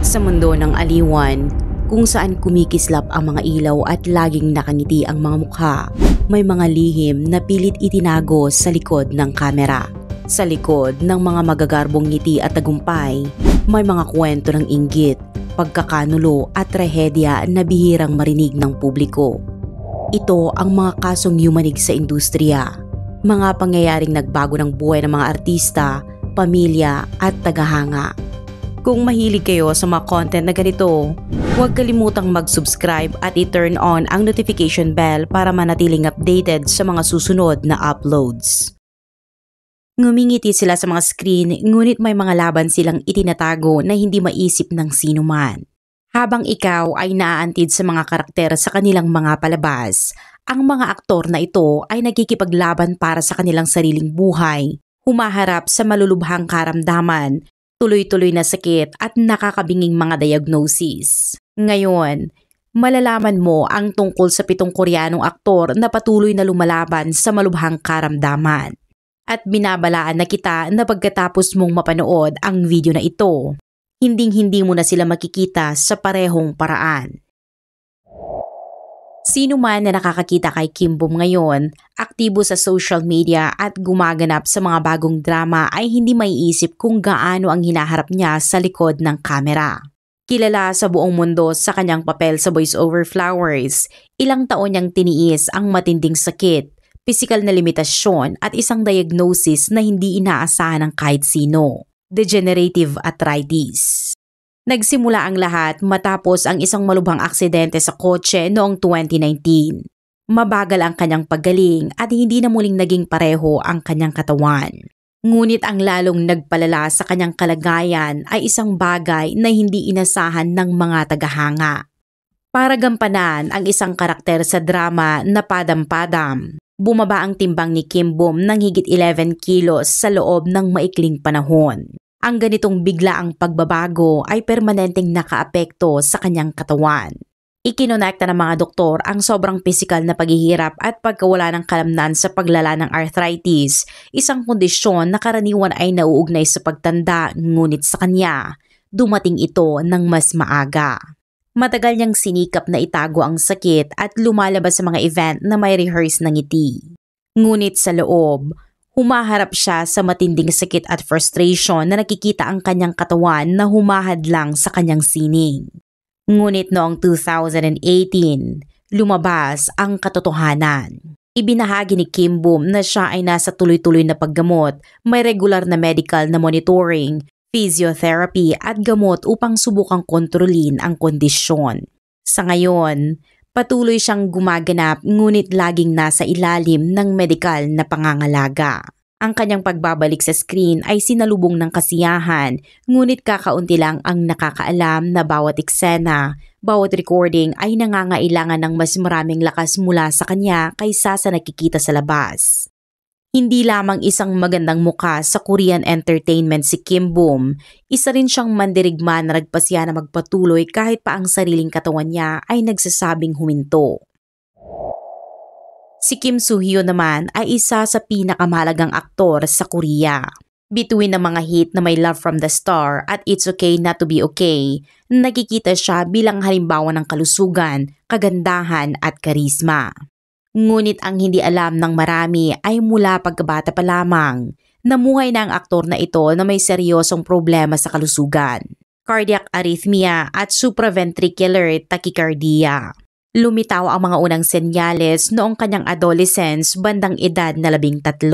Sa mundo ng aliwan, kung saan kumikislap ang mga ilaw at laging nakangiti ang mga mukha, may mga lihim na pilit itinago sa likod ng kamera. Sa likod ng mga magagarbong ngiti at tagumpay, may mga kwento ng inggit, pagkakanulo at trahedya na bihirang marinig ng publiko. Ito ang mga kasong yumanig sa industriya, mga pangyayaring nagbago ng buhay ng mga artista, pamilya at tagahanga. Kung mahilig kayo sa mga content na ganito, huwag kalimutang mag-subscribe at i-turn on ang notification bell para manatiling updated sa mga susunod na uploads. Ngumingiti sila sa mga screen, ngunit may mga laban silang itinatago na hindi maisip ng sino man. Habang ikaw ay naaantid sa mga karakter sa kanilang mga palabas, ang mga aktor na ito ay nagkikipaglaban para sa kanilang sariling buhay, humaharap sa malulubhang karamdaman, tuloy-tuloy na sakit at nakakabinging mga diagnosis. Ngayon, malalaman mo ang tungkol sa 7 Koreanong aktor na patuloy na lumalaban sa malubhang karamdaman. At binabalaan na kita na pagkatapos mong mapanood ang video na ito, hinding-hindi mo na sila makikita sa parehong paraan. Sino man na nakakakita kay Kim Bum ngayon, aktibo sa social media at gumaganap sa mga bagong drama ay hindi maiisip kung gaano ang hinaharap niya sa likod ng kamera. Kilala sa buong mundo sa kanyang papel sa Boys Over Flowers, ilang taon niyang tiniis ang matinding sakit, pisikal na limitasyon at isang diagnosis na hindi inaasahan ng kahit sino, degenerative arthritis. Nagsimula ang lahat matapos ang isang malubhang aksidente sa kotse noong 2019. Mabagal ang kanyang paggaling at hindi na muling naging pareho ang kanyang katawan. Ngunit ang lalong nagpalala sa kanyang kalagayan ay isang bagay na hindi inasahan ng mga tagahanga. Para gampanan ang isang karakter sa drama na padam-padam, bumaba ang timbang ni Kim Bum ng higit 11 kilos sa loob ng maikling panahon. Ang ganitong biglaang pagbabago ay permanenteng nakaapekto sa kanyang katawan. Ikinonekta ng mga doktor ang sobrang pisikal na paghihirap at pagkawala ng kalamnan sa paglala ng arthritis, isang kondisyon na karaniwan ay nauugnay sa pagtanda, ngunit sa kanya, dumating ito ng mas maaga. Matagal niyang sinikap na itago ang sakit at lumalabas sa mga event na may rehearse ng ngiti. Ngunit sa loob, humaharap siya sa matinding sakit at frustration na nakikita ang kanyang katawan na humahadlang sa kanyang sining. Ngunit noong 2018, lumabas ang katotohanan. Ibinahagi ni Kim Bum na siya ay nasa tuloy-tuloy na paggamot, may regular na medical na monitoring, physiotherapy at gamot upang subukang kontrolin ang kondisyon. Sa ngayon, patuloy siyang gumaganap ngunit laging nasa ilalim ng medikal na pangangalaga. Ang kanyang pagbabalik sa screen ay sinalubong ng kasiyahan, ngunit kakaunti lang ang nakakaalam na bawat eksena, bawat recording ay nangangailangan ng mas maraming lakas mula sa kanya kaysa sa nakikita sa labas. Hindi lamang isang magandang muka sa Korean entertainment si Kim Bum, isa rin siyang mandirigma na nagpasya na magpatuloy kahit pa ang sariling katawan niya ay nagsasabing huminto. Si Kim Soo-hyun naman ay isa sa pinakamahalagang aktor sa Korea. Bituin ng mga hit na may Love from the Star at It's Okay Not to Be Okay, nakikita siya bilang halimbawa ng kalusugan, kagandahan at karisma. Ngunit ang hindi alam ng marami ay mula pagkabata pa lamang, namuhay na ang aktor na ito na may seryosong problema sa kalusugan, cardiac arrhythmia at supraventricular tachycardia. Lumitaw ang mga unang senyales noong kanyang adolescence bandang edad na 13.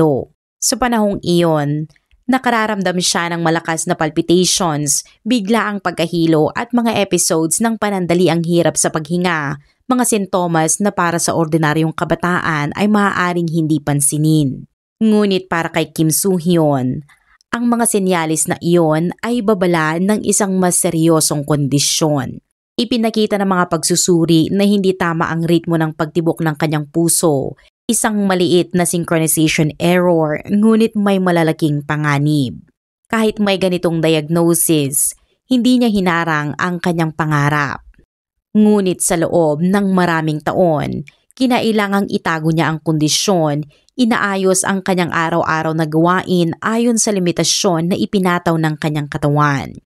Sa panahong iyon, nakararamdam siya ng malakas na palpitations, biglaang pagkahilo at mga episodes ng panandaliang hirap sa paghinga, mga sintomas na para sa ordinaryong kabataan ay maaaring hindi pansinin. Ngunit para kay Kim Soo-hyun, ang mga senyales na iyon ay babala ng isang mas seryosong kondisyon. Ipinakita ng mga pagsusuri na hindi tama ang ritmo ng pagtibok ng kanyang puso, isang maliit na synchronization error ngunit may malalaking panganib. Kahit may ganitong diagnosis, hindi niya hinarang ang kanyang pangarap. Ngunit sa loob ng maraming taon, kinailangang itago niya ang kondisyon, inaayos ang kanyang araw-araw na gawain ayon sa limitasyon na ipinataw ng kanyang katawan.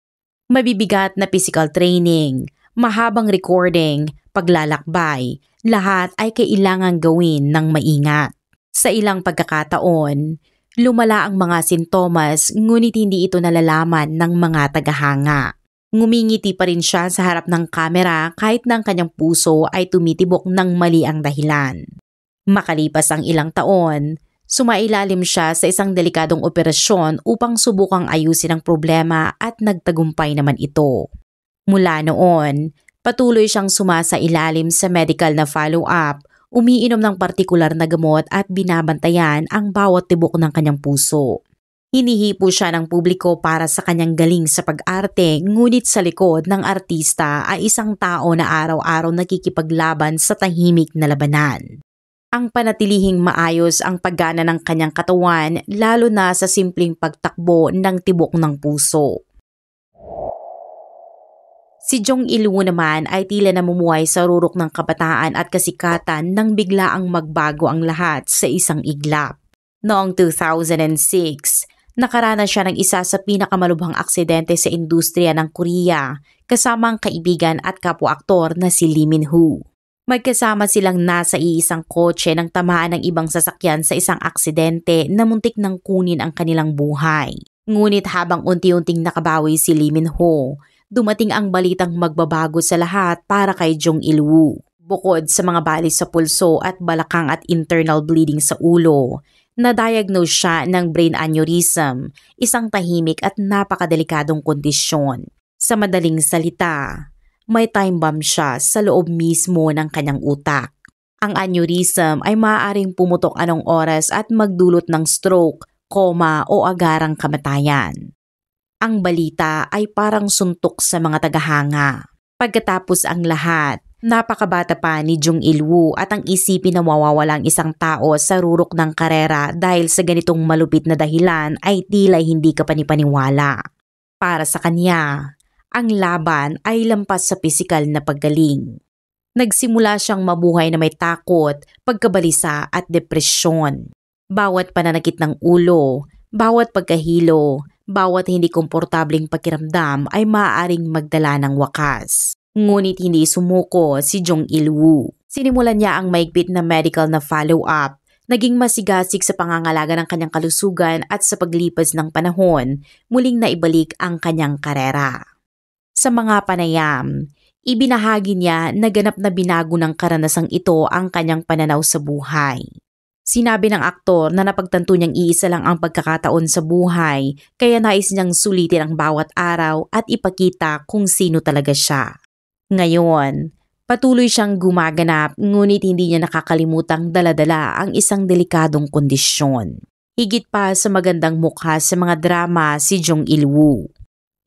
Mabibigat na physical training, mahabang recording, paglalakbay, lahat ay kailangang gawin ng maingat. Sa ilang pagkakataon, lumala ang mga sintomas ngunit hindi ito nalalaman ng mga tagahanga. Ngumingiti pa rin siya sa harap ng kamera kahit na ang kanyang puso ay tumitibok ng mali ang dahilan. Makalipas ang ilang taon, sumailalim siya sa isang delikadong operasyon upang subukang ayusin ang problema at nagtagumpay naman ito. Mula noon, patuloy siyang sumasailalim sa medical na follow-up, umiinom ng partikular na gamot at binabantayan ang bawat tibok ng kanyang puso. Hinihipo siya ng publiko para sa kanyang galing sa pag-arte, ngunit sa likod ng artista ay isang tao na araw-araw nakikipaglaban sa tahimik na labanan. Ang panatilihing maayos ang paggana ng kanyang katawan lalo na sa simpleng pagtakbo ng tibok ng puso. Si Jong Il-woo naman ay tila namumuhay sa rurok ng kabataan at kasikatan nang biglaang magbago ang lahat sa isang iglap. Noong 2006, nakaranas siya ng isa sa pinakamalubhang aksidente sa industriya ng Korea kasama ang kaibigan at kapwa-aktor na si Lee Min-ho. Magkasama silang nasa iisang kotse nang tamaan ng ibang sasakyan sa isang aksidente na muntik nang kunin ang kanilang buhay. Ngunit habang unti-unting nakabawi si Lee Min-ho, dumating ang balitang magbabago sa lahat para kay Jong Il-woo. Bukod sa mga balis sa pulso at balakang at internal bleeding sa ulo, na-diagnose siya ng brain aneurysm, isang tahimik at napakadelikadong kondisyon. Sa madaling salita, may time bomb siya sa loob mismo ng kanyang utak. Ang aneurysm ay maaaring pumutok anong oras at magdulot ng stroke, coma o agarang kamatayan. Ang balita ay parang suntok sa mga tagahanga. Pagkatapos ang lahat, napakabata pa ni Jong Il-woo at ang isipin na mawawala ang isang tao sa rurok ng karera dahil sa ganitong malupit na dahilan ay tila hindi ka panipaniwala. Para sa kanya, ang laban ay lampas sa pisikal na paggaling. Nagsimula siyang mabuhay na may takot, pagkabalisa at depresyon. Bawat pananakit ng ulo, bawat pagkahilo, bawat hindi komportabling pakiramdam ay maaaring magdala ng wakas. Ngunit hindi sumuko si Jong Il-woo. Sinimulan niya ang maigpit na medical na follow-up, naging masigasig sa pangangalaga ng kanyang kalusugan at sa paglipas ng panahon, muling naibalik ang kanyang karera. Sa mga panayam, ibinahagi niya na ganap na binago ng karanasang ito ang kanyang pananaw sa buhay. Sinabi ng aktor na napagtanto niyang iisa lang ang pagkakataon sa buhay kaya nais niyang sulitin ang bawat araw at ipakita kung sino talaga siya. Ngayon, patuloy siyang gumaganap ngunit hindi niya nakakalimutang daladala ang isang delikadong kondisyon. Higit pa sa magandang mukha sa mga drama si Jong Il-woo.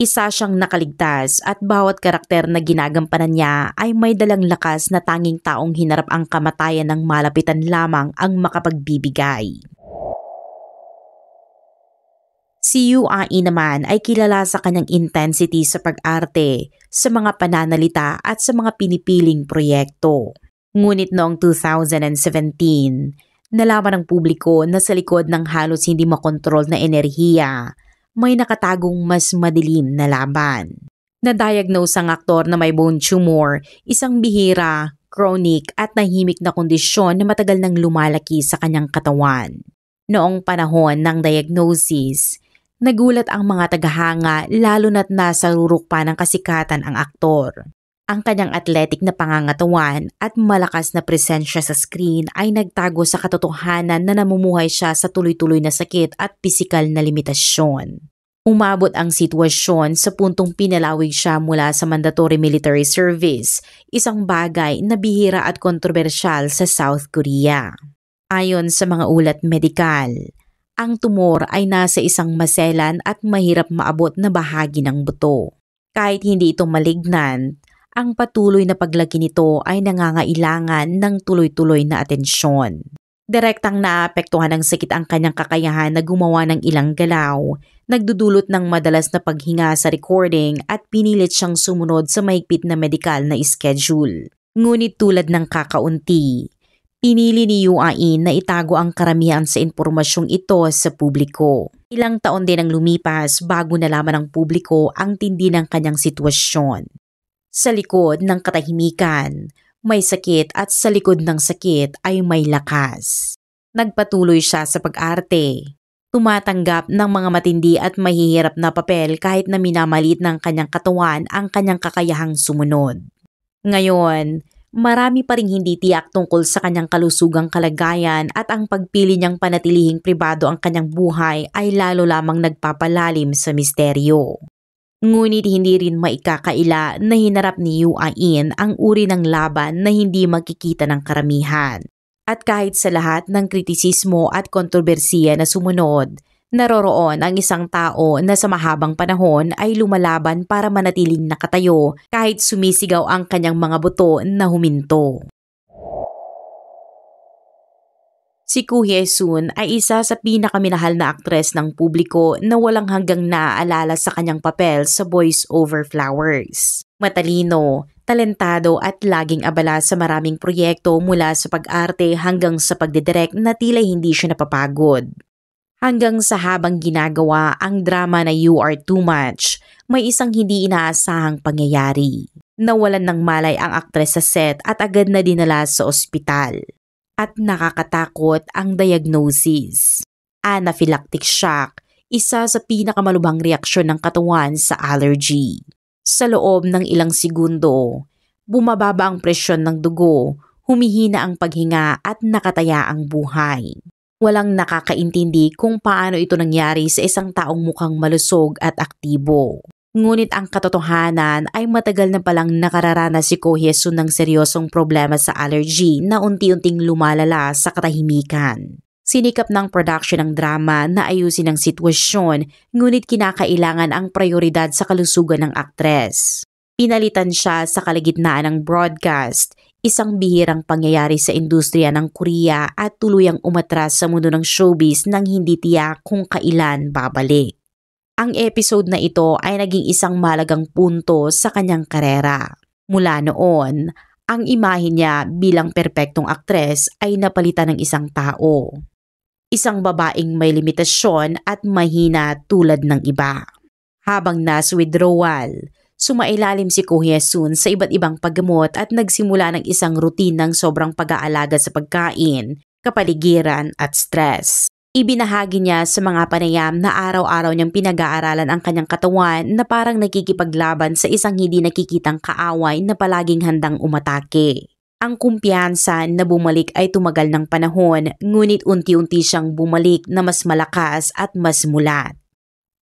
Isa siyang nakaligtas at bawat karakter na ginagampanan niya ay may dalang lakas na tanging taong hinarap ang kamatayan ng malapitan lamang ang makapagbibigay. Si Yoo Ah-in naman ay kilala sa kanyang intensity sa pag-arte, sa mga pananalita at sa mga pinipiling proyekto. Ngunit noong 2017, nalaman ng publiko na sa likod ng halos hindi makontrol na enerhiya, may nakatagong mas madilim na laban. Na-diagnose ang aktor na may bone tumor, isang bihira, chronic at tahimik na kondisyon na matagal nang lumalaki sa kanyang katawan. Noong panahon ng diagnosis, nagulat ang mga tagahanga lalo na't nasa rurok pa ng kasikatan ang aktor. Ang kanyang athletic na pangangatawan at malakas na presensya sa screen ay nagtago sa katotohanan na namumuhay siya sa tuloy-tuloy na sakit at pisikal na limitasyon. Umabot ang sitwasyon sa puntong pinalawig siya mula sa mandatory military service, isang bagay na bihira at kontrobersyal sa South Korea. Ayon sa mga ulat medikal, ang tumor ay nasa isang maselan at mahirap maabot na bahagi ng buto. Kahit hindi ito malignant, ang patuloy na paglaki nito ay nangangailangan ng tuloy-tuloy na atensyon. Direktang naapektuhan ng sakit ang kanyang kakayahan na gumawa ng ilang galaw, nagdudulot ng madalas na paghinga sa recording at pinilit siyang sumunod sa mahigpit na medikal na schedule. Ngunit tulad ng kakaunti, Pinili ni Yu Ain na itago ang karamihan sa impormasyong ito sa publiko. Ilang taon din ang lumipas bago nalaman ng publiko ang tindi ng kanyang sitwasyon. Sa likod ng katahimikan, may sakit at sa likod ng sakit ay may lakas. Nagpatuloy siya sa pag-arte. Tumatanggap ng mga matindi at mahihirap na papel kahit na minamalit ng kanyang katawan ang kanyang kakayahang sumunod. Ngayon, marami pa ring hindi tiyak tungkol sa kanyang kalusugang kalagayan at ang pagpili niyang panatilihing pribado ang kanyang buhay ay lalo lamang nagpapalalim sa misteryo. Ngunit hindi rin maikakaila na hinarap ni Yu Ain ang uri ng laban na hindi makikita ng karamihan. At kahit sa lahat ng kritisismo at kontrobersiya na sumunod, naroroon ang isang tao na sa mahabang panahon ay lumalaban para manatiling nakatayo kahit sumisigaw ang kanyang mga buto na huminto. Si Koo Hye-sun ay isa sa pinakaminahal na aktres ng publiko na walang hanggang naaalala sa kanyang papel sa Boys Over Flowers. Matalino, talentado at laging abala sa maraming proyekto mula sa pag-arte hanggang sa pagdidirect na tila hindi siya napapagod. Hanggang sa habang ginagawa ang drama na You Are Too Much, may isang hindi inaasahang pangyayari. Nawalan ng malay ang aktres sa set at agad na dinala sa ospital. At nakakatakot ang diagnosis. Anaphylactic shock, isa sa pinakamalubhang reaksyon ng katawan sa allergy. Sa loob ng ilang segundo, bumababa ang presyon ng dugo, humihina ang paghinga at nakataya ang buhay. Walang nakakaintindi kung paano ito nangyari sa isang taong mukhang malusog at aktibo. Ngunit ang katotohanan ay matagal na palang nakararanas si Koo Hye-sun ng seryosong problema sa allergy na unti-unting lumalala sa katahimikan. Sinikap ng production ng drama na ayusin ang sitwasyon, ngunit kinakailangan ang prioridad sa kalusugan ng aktres. Pinalitan siya sa kalagitnaan ng broadcast, isang bihirang pangyayari sa industriya ng Korea at tuluyang umatras sa mundo ng showbiz nang hindi tiyak kung kailan babalik. Ang episode na ito ay naging isang mahalagang punto sa kanyang karera. Mula noon, ang imahe niya bilang perpektong aktres ay napalitan ng isang tao. Isang babaeng may limitasyon at mahina tulad ng iba. Habang nasa withdrawal, sumailalim si Koo Hye-sun sa iba't ibang paggamot at nagsimula ng isang routine ng sobrang pag-aalaga sa pagkain, kapaligiran at stress. Ibinahagi niya sa mga panayam na araw-araw niyang pinag-aaralan ang kanyang katawan na parang nakikipaglaban sa isang hindi nakikitang kaaway na palaging handang umatake. Ang kumpiyansa na bumalik ay tumagal ng panahon, ngunit unti-unti siyang bumalik na mas malakas at mas mulat.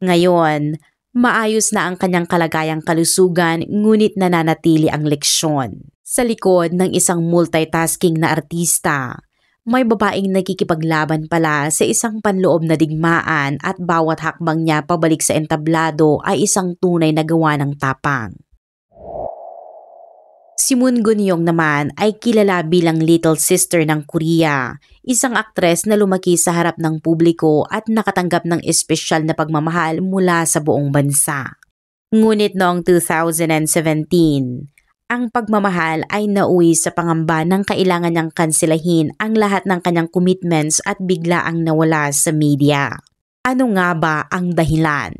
Ngayon, maayos na ang kanyang kalagayang kalusugan, ngunit nananatili ang leksyon. Sa likod ng isang multitasking na artista, may babaeng nakikipaglaban pala sa isang panloob na digmaan at bawat hakbang niya pabalik sa entablado ay isang tunay na gawa ng tapang. Si Moon Geun-young naman ay kilala bilang Little Sister ng Korea, isang aktres na lumaki sa harap ng publiko at nakatanggap ng espesyal na pagmamahal mula sa buong bansa. Ngunit noong 2017, ang pagmamahal ay nauwi sa pangamba ng kailangan niyang kanselahin ang lahat ng kanyang commitments at biglaang nawala sa media. Ano nga ba ang dahilan?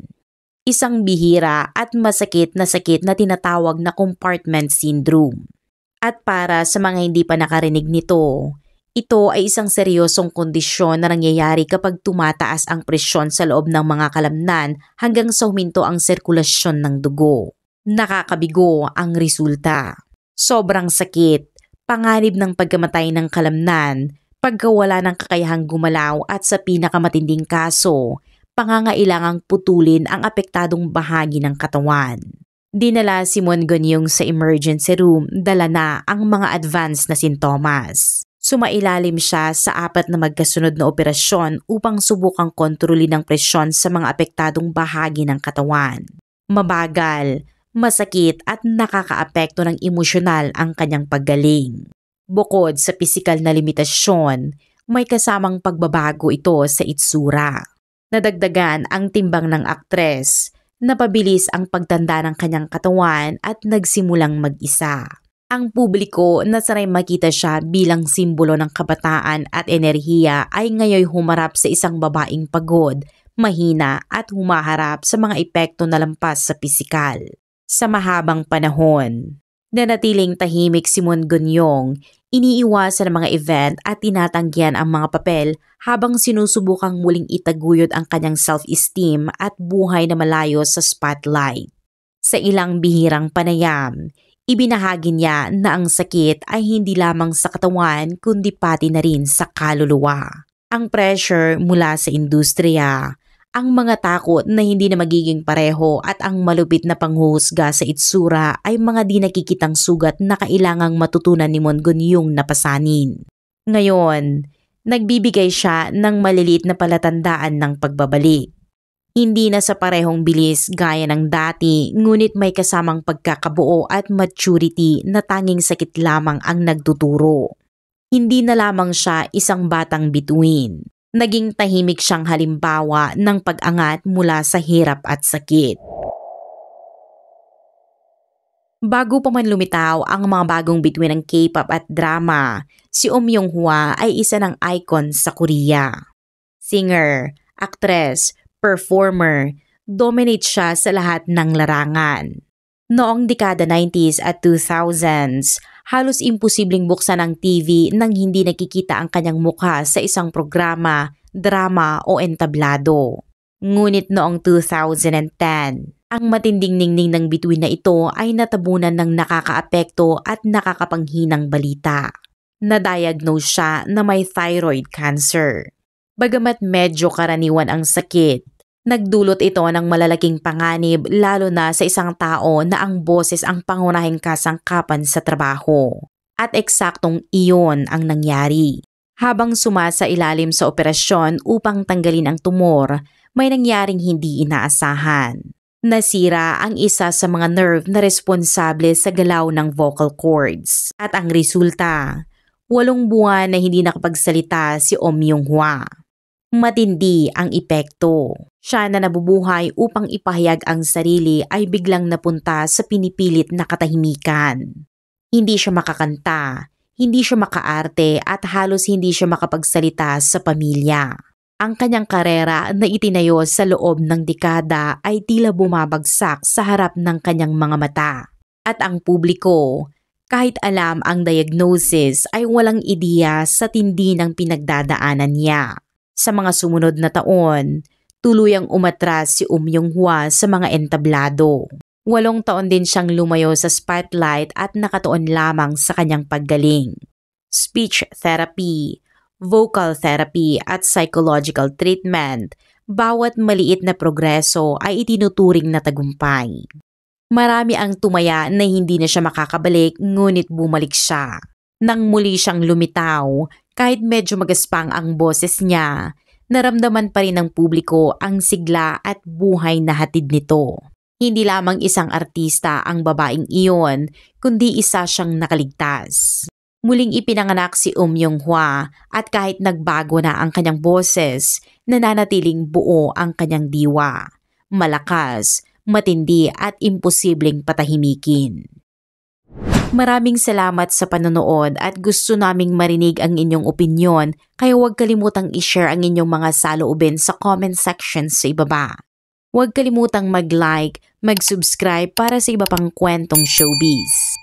Isang bihira at masakit na sakit na tinatawag na compartment syndrome. At para sa mga hindi pa nakarinig nito, ito ay isang seryosong kondisyon na nangyayari kapag tumataas ang presyon sa loob ng mga kalamnan hanggang sa huminto ang sirkulasyon ng dugo. Nakakabigo ang resulta. Sobrang sakit, panganib ng pagkamatay ng kalamnan, pagkawala ng kakayahang gumalaw at sa pinakamatinding kaso, pangangailangang putulin ang apektadong bahagi ng katawan. Dinala si Moon Geun-young sa emergency room, dala na ang mga advanced na sintomas. Sumailalim siya sa 4 na magkasunod na operasyon upang subukang kontrolin ang presyon sa mga apektadong bahagi ng katawan. Mabagal, masakit at nakakaapekto ng emosyonal ang kanyang paggaling. Bukod sa pisikal na limitasyon, may kasamang pagbabago ito sa itsura. Nadagdagan ang timbang ng aktres, napabilis ang pagtanda ng kanyang katawan at nagsimulang mag-isa. Ang publiko na sanay makita siya bilang simbolo ng kabataan at enerhiya ay ngayon humarap sa isang babaeng pagod, mahina at humaharap sa mga epekto na lampas sa pisikal. Sa mahabang panahon, nanatiling tahimik si Moon Geun-young, iniiwasan ang mga event at tinatanggihan ang mga papel habang sinusubukang muling itaguyod ang kanyang self-esteem at buhay na malayo sa spotlight. Sa ilang bihirang panayam, ibinahagi niya na ang sakit ay hindi lamang sa katawan kundi pati na rin sa kaluluwa. Ang pressure mula sa industriya, ang mga takot na hindi na magiging pareho at ang malupit na panghuhusga sa itsura ay mga di nakikitang sugat na kailangang matutunan ni Moon Geun-young na pasanin. Ngayon, nagbibigay siya ng maliliit na palatandaan ng pagbabalik. Hindi na sa parehong bilis gaya ng dati, ngunit may kasamang pagkakabuo at maturity na tanging sakit lamang ang nagtuturo. Hindi na lamang siya isang batang bituin. Naging tahimik siyang halimbawa ng pag-angat mula sa hirap at sakit. Bago pa man lumitaw ang mga bagong bituin ng K-pop at drama, si Oh Myung-hwa ay isa ng icon sa Korea. Singer, actress, performer, dominate siya sa lahat ng larangan. Noong dekada 90s at 2000s, halos imposibleng buksan ang TV nang hindi nakikita ang kanyang mukha sa isang programa, drama o entablado. Ngunit noong 2010, ang matinding ningning ng bituin na ito ay natabunan ng nakakaapekto at nakakapanghinang balita. Na-diagnose siya na may thyroid cancer. Bagamat medyo karaniwan ang sakit, nagdulot ito ng malalaking panganib lalo na sa isang tao na ang boses ang pangunahing kasangkapan sa trabaho. At eksaktong iyon ang nangyari. Habang sumasailalim sa operasyon upang tanggalin ang tumor, may nangyaring hindi inaasahan. Nasira ang isa sa mga nerve na responsable sa galaw ng vocal cords. At ang resulta, 8 buwan na hindi nakapagsalita si Oh Myung-hwa. Matindi ang epekto. Siya na nabubuhay upang ipahayag ang sarili ay biglang napunta sa pinipilit na katahimikan. Hindi siya makakanta, hindi siya makaarte at halos hindi siya makapagsalita sa pamilya. Ang kanyang karera na itinayo sa loob ng dekada ay tila bumabagsak sa harap ng kanyang mga mata. At ang publiko, kahit alam ang diagnosis ay walang ideya sa tindi ng pinagdadaanan niya. Sa mga sumunod na taon, tuluyang umatras si Oh Myung-hwa sa mga entablado. 8 taon din siyang lumayo sa spotlight at nakatuon lamang sa kanyang paggaling. Speech therapy, vocal therapy at psychological treatment, bawat maliit na progreso ay itinuturing na tagumpay. Marami ang tumaya na hindi na siya makakabalik ngunit bumalik siya. Nang muli siyang lumitaw, kahit medyo magaspang ang boses niya, naramdaman pa rin ng publiko ang sigla at buhay na hatid nito. Hindi lamang isang artista ang babaeng iyon, kundi isa siyang nakaligtas. Muling ipinanganak si Oh Myung-hwa at kahit nagbago na ang kanyang boses, nananatiling buo ang kanyang diwa. Malakas, matindi at imposibleng patahimikin. Maraming salamat sa panonood at gusto naming marinig ang inyong opinyon kaya huwag kalimutang i-share ang inyong mga saloobin sa comment section sa ibaba. Huwag kalimutang mag-like, mag-subscribe para sa iba pang kwentong showbiz.